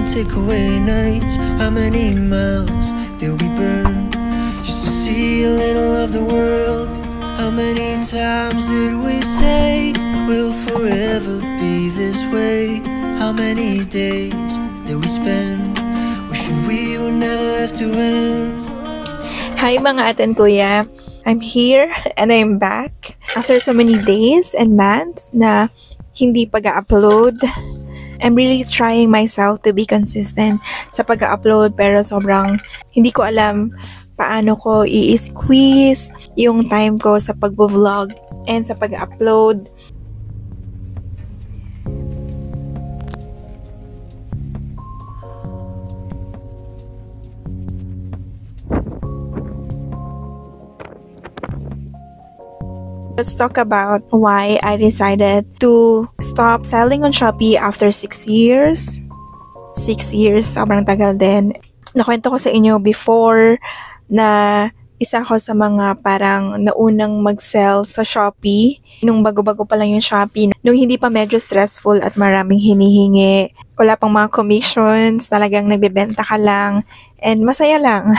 takeaway nights. How many miles did we burn just to see a little of the world? How many times did we say we'll forever be this way? How many days did we spend wishing we would never have to end? Hi mga ate and kuya, I'm here and I'm back after so many days and months na hindi pag-upload. I'm really trying myself to be consistent sa pag-upload pero sobrang hindi ko alam paano ko i-squeeze yung time ko sa pag-vlog and sa pag-upload. Let's talk about why I decided to stop selling on Shopee after 6 years. 6 years, sobrang tagal din. Nakwento ko sa inyo before na isa ko sa mga parang naunang mag-sell sa Shopee. Nung bago-bago pa lang yung Shopee. Nung hindi pa medyo stressful at maraming hinihingi. Wala pang mga commissions, talagang nagbebenta ka lang. And masaya lang.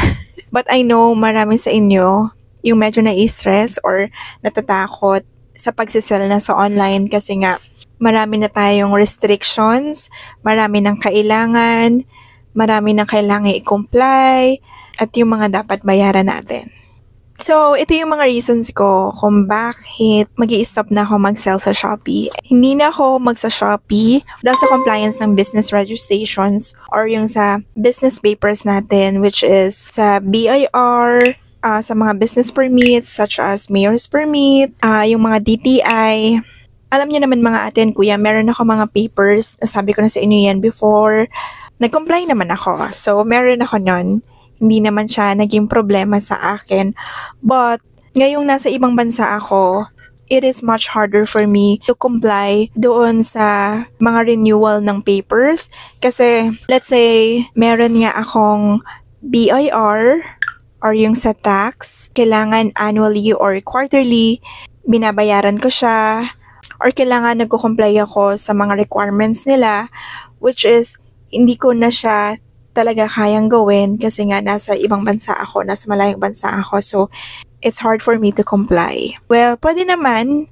But I know marami sa inyo yung medyo na-stress or natatakot sa pagsisell na sa online kasi nga marami na tayong restrictions, marami ng kailangan, marami ng kailangan i-comply, at yung mga dapat bayaran natin. So, ito yung mga reasons ko kung bakit mag-i-stop na ako mag-sell sa Shopee. Hindi na ako mag-sa-Shopee dahil sa compliance ng business registrations or yung sa business papers natin which is sa BIR, sa mga business permits such as mayor's permit, yung mga DTI. Alam niyo naman mga ate and kuya, meron ako mga papers, nasabi ko na sa inyo yan before. Nag-comply naman ako. So, meron ako nun. Hindi naman siya naging problema sa akin. But, ngayong nasa ibang bansa ako, it is much harder for me to comply doon sa mga renewal ng papers. Kasi, let's say, meron nga akong BIR, or yung sa tax, kailangan annually or quarterly, binabayaran ko siya, or kailangan nagko-comply ako sa mga requirements nila, which is, hindi ko na siya talaga kayang gawin kasi nga nasa ibang bansa ako, nasa malayong bansa ako, so it's hard for me to comply. Well, pwede naman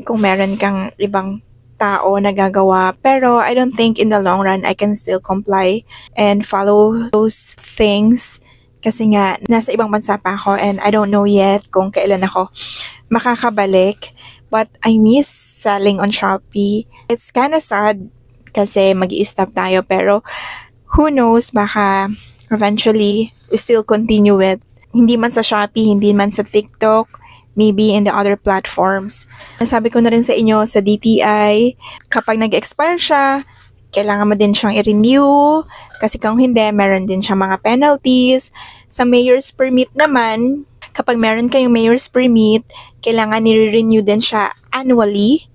kung meron kang ibang tao na gagawa, pero I don't think in the long run I can still comply and follow those things. Kasi nga, nasa ibang bansa pa ako and I don't know yet kung kailan ako makakabalik. But I miss selling on Shopee. It's kinda sad kasi mag-i-stop tayo pero who knows, baka eventually we still continue with. Hindi man sa Shopee, hindi man sa TikTok, maybe in the other platforms. Nasabi ko na rin sa inyo sa DTI, kapag nag-expire siya, kailangan mo din siyang i-renew kasi kung hindi, meron din siyang mga penalties. Sa mayor's permit naman, kapag meron kayong mayor's permit, kailangan i-renew din siya annually.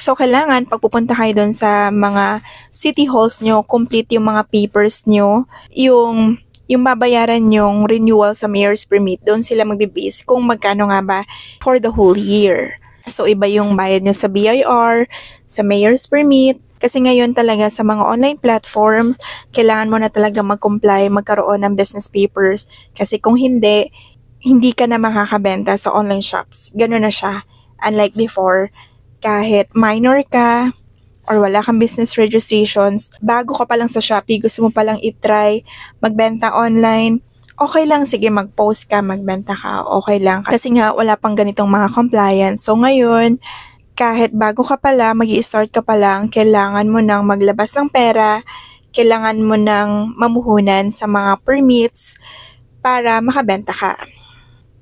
So, kailangan pag pupunta kayo doon sa mga city halls nyo, complete yung mga papers nyo, yung babayaran yung renewal sa mayor's permit, doon sila magbibase kung magkano nga ba for the whole year. So, iba yung bayad nyo sa BIR, sa mayor's permit. Kasi ngayon talaga sa mga online platforms, kailangan mo na talaga mag-comply, magkaroon ng business papers. Kasi kung hindi, hindi ka na makakabenta sa online shops. Ganun na siya. Unlike before, kahit minor ka or wala kang business registrations, bago ka pa lang sa Shopee, gusto mo pa lang itry magbenta online, okay lang, sige mag-post ka, magbenta ka, okay lang. Kasi nga wala pang ganitong mga compliance. So ngayon, kahit bago ka pala, mag-i-start ka pa lang, kailangan mo nang maglabas ng pera, kailangan mo nang mamuhunan sa mga permits para makabenta ka.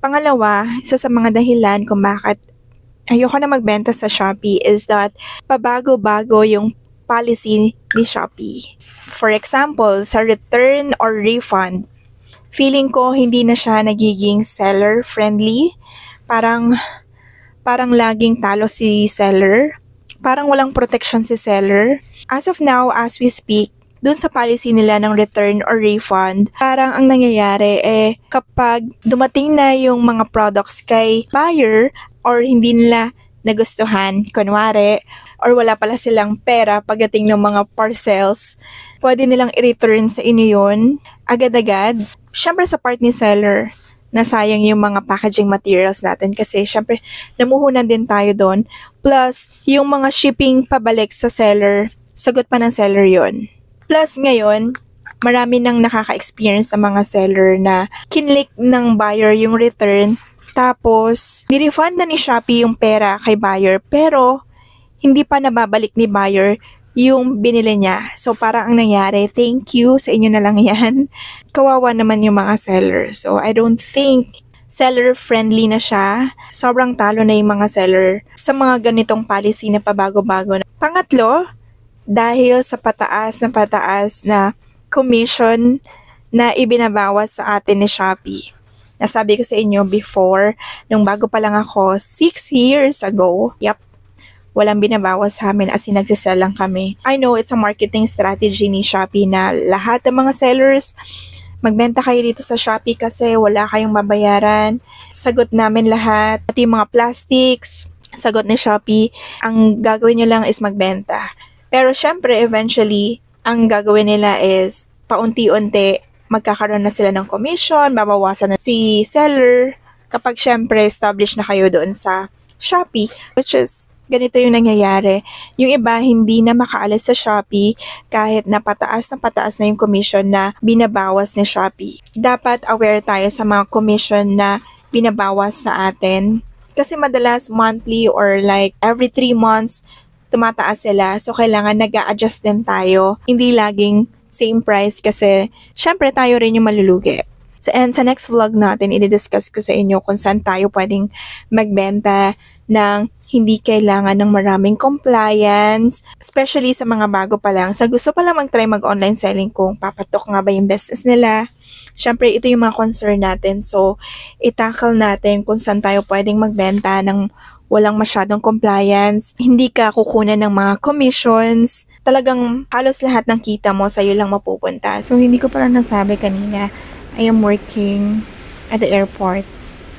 Pangalawa, isa sa mga dahilan kung bakit ayoko na magbenta sa Shopee is that pabago-bago yung policy ni Shopee. For example, sa return or refund, feeling ko hindi na siya nagiging seller-friendly. Parang laging talo si seller. Parang walang protection si seller. As of now, as we speak, dun sa policy nila ng return or refund, parang ang nangyayari kapag dumating na yung mga products kay buyer or hindi nila nagustuhan, kunwari, or wala pala silang pera pagdating ng mga parcels, pwede nilang i-return sa inyo yun agad-agad. Syempre sa part ni seller, nasayang yung mga packaging materials natin kasi syempre namuhunan din tayo doon. Plus, yung mga shipping pabalik sa seller, sagot pa ng seller yon. Plus ngayon, marami nang nakaka-experience ng mga seller na kinlik ng buyer yung return, tapos ni-refund na ni Shopee yung pera kay buyer pero hindi pa nababalik ni buyer yung binili niya. So parang ang nangyari, thank you, sa inyo na lang yan. Kawawa naman yung mga seller. So I don't think seller friendly na siya. Sobrang talo na yung mga seller sa mga ganitong policy na pabago-bago. Pangatlo, dahil sa pataas na commission na ibinabawas sa atin ni Shopee. Nasabi ko sa inyo before, nung bago pa lang ako, 6 years ago, walang binabawas sa amin as in nagsisell lang kami. I know it's a marketing strategy ni Shopee na lahat ng mga sellers, magbenta kayo dito sa Shopee kasi wala kayong mabayaran. Sagot namin lahat, pati mga plastics, sagot ni Shopee, ang gagawin nyo lang is magbenta. Pero syempre, eventually, ang gagawin nila is paunti-unti, magkakaroon na sila ng commission, babawasan na si seller kapag syempre established na kayo doon sa Shopee, which is ganito yung nangyayari. Yung iba hindi na makaalis sa Shopee kahit na pataas na yung commission na binabawas ni Shopee. Dapat aware tayo sa mga commission na binabawas sa atin. Kasi madalas monthly or like every 3 months, tumataas sila. So kailangan nag-a-adjust din tayo. Hindi laging same price kasi syempre tayo rin yung malulugi. And sa next vlog natin, i-discuss ko sa inyo kung saan tayo pwedeng magbenta ng hindi kailangan ng maraming compliance, especially sa mga bago pa lang. Sa gusto pa lang mag-try mag-online selling kung papatok nga ba yung business nila. Syempre, ito yung mga concern natin. So, i-tackle natin kung saan tayo pwedeng magbenta ng walang masyadong compliance. Hindi ka kukunan ng mga commissions. Talagang halos lahat ng kita mo sa'yo lang mapupunta. So, hindi ko pala nasabi kanina, I am working at the airport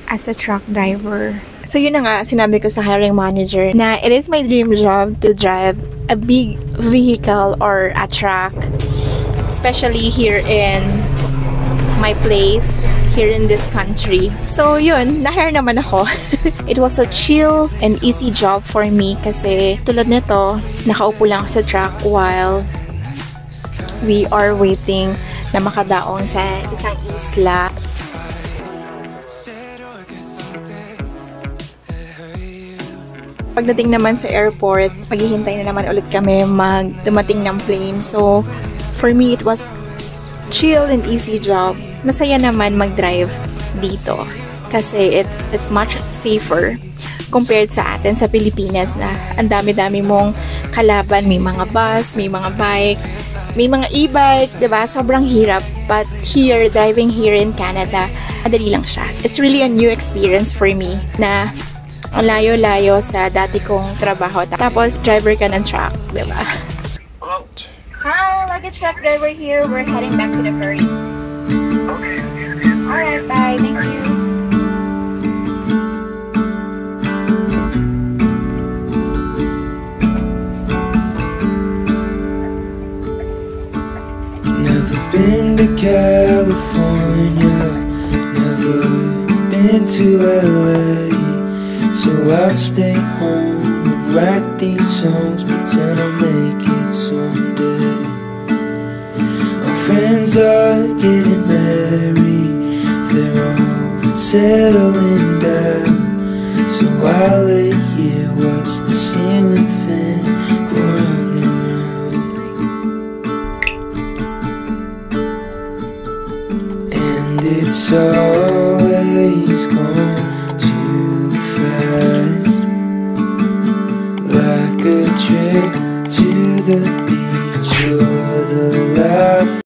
as a truck driver. So yun na nga, sinabi ko sa hiring manager na it is my dream job to drive a big vehicle or a truck, especially here in my place, here in this country. So yun, na-hire naman ako. It was a chill and easy job for me kasi tulad nito, nakaupo lang ako sa truck while we are waiting na makadaong sa isang isla. Pagdating naman sa airport, maghihintay na naman ulit kami dumating ng plane. So, for me, it was chill and easy job. Masaya naman mag-drive dito. Kasi it's much safer compared sa atin sa Pilipinas na ang dami-dami mong kalaban. May mga bus, may mga bike, may mga e-bike, diba? Sobrang hirap. But here, driving here in Canada, madali lang siya. It's really a new experience for me na ang layo-layo sa dati kong trabaho. Tapos, driver ka ng truck, diba? Hi, luggage truck driver here. We're heading back to the ferry. Okay. Alright, bye. Thank you. Never been to California, never been to LA. So I'll stay home and write these songs, pretend I'll make it someday. Our friends are getting married, they're all settling down. So I lay here, watch the ceiling fan go round and round. And it's all